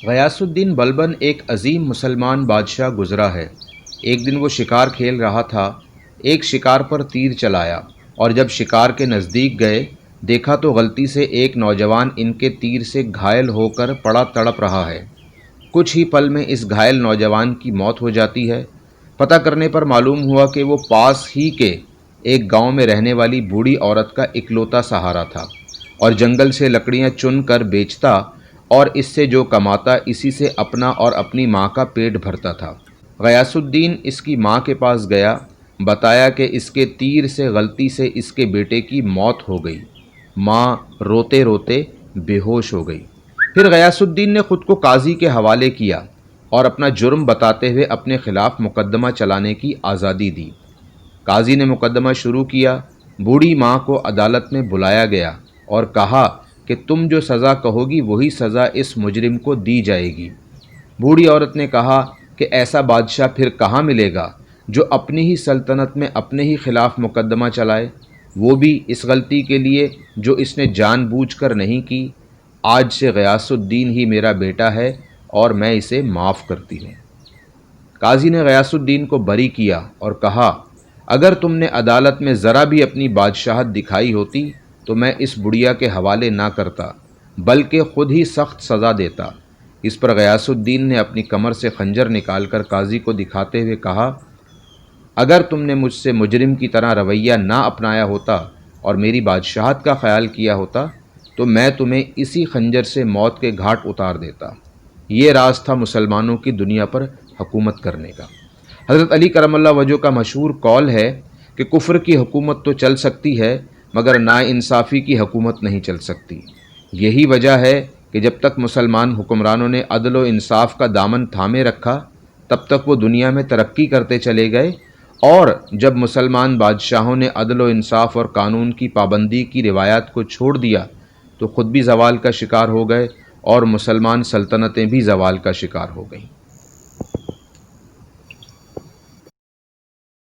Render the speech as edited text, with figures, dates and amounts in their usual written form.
غیاث الدین بلبن ایک عظیم مسلمان بادشاہ گزرا ہے۔ ایک دن وہ شکار کھیل رہا تھا، ایک شکار پر تیر چلایا اور جب شکار کے نزدیک گئے دیکھا تو غلطی سے ایک نوجوان ان کے تیر سے گھائل ہو کر پڑا تڑپ رہا ہے۔ کچھ ہی پل میں اس گھائل نوجوان کی موت ہو جاتی ہے۔ پتہ کرنے پر معلوم ہوا کہ وہ پاس ہی کے ایک گاؤں میں رہنے والی بوڑھی عورت کا اکلوتا سہارا تھا اور جنگل سے لکڑیاں چن کر بیچتا اور اس سے جو کماتا اسی سے اپنا اور اپنی ماں کا پیٹ بھرتا تھا۔ غیاث الدین اس کی ماں کے پاس گیا، بتایا کہ اس کے تیر سے غلطی سے اس کے بیٹے کی موت ہو گئی۔ ماں روتے روتے بے ہوش ہو گئی۔ پھر غیاث الدین نے خود کو قاضی کے حوالے کیا اور اپنا جرم بتاتے ہوئے اپنے خلاف مقدمہ چلانے کی آزادی دی۔ قاضی نے مقدمہ شروع کیا۔ بوڑھی ماں کو عدالت میں بلایا گیا اور کہا کہ تم جو سزا کہو گی وہی سزا اس مجرم کو دی جائے گی۔ بوڑھی عورت نے کہا کہ ایسا بادشاہ پھر کہاں ملے گا جو اپنی ہی سلطنت میں اپنے ہی خلاف مقدمہ چلائے، وہ بھی اس غلطی کے لیے جو اس نے جان بوجھ کر نہیں کی۔ آج سے غیاث الدین ہی میرا بیٹا ہے اور میں اسے معاف کرتی ہوں۔ قاضی نے غیاث الدین کو بری کیا اور کہا اگر تم نے عدالت میں ذرا بھی اپنی بادشاہت دکھائی ہوتی تو میں اس بڑھیا کے حوالے نہ کرتا بلکہ خود ہی سخت سزا دیتا۔ اس پر غیاث الدین نے اپنی کمر سے خنجر نکال کر قاضی کو دکھاتے ہوئے کہا اگر تم نے مجھ سے مجرم کی طرح رویہ نہ اپنایا ہوتا اور میری بادشاہت کا خیال کیا ہوتا تو میں تمہیں اسی خنجر سے موت کے گھاٹ اتار دیتا۔ یہ راز تھا مسلمانوں کی دنیا پر حکومت کرنے کا۔ حضرت علی کرم اللہ وجہہ کا مشہور قول ہے کہ کفر کی حکومت تو چل سکتی ہے مگر ناانصافی کی حکومت نہیں چل سکتی۔ یہی وجہ ہے کہ جب تک مسلمان حکمرانوں نے عدل و انصاف کا دامن تھامے رکھا تب تک وہ دنیا میں ترقی کرتے چلے گئے، اور جب مسلمان بادشاہوں نے عدل و انصاف اور قانون کی پابندی کی روایات کو چھوڑ دیا تو خود بھی زوال کا شکار ہو گئے اور مسلمان سلطنتیں بھی زوال کا شکار ہو گئیں۔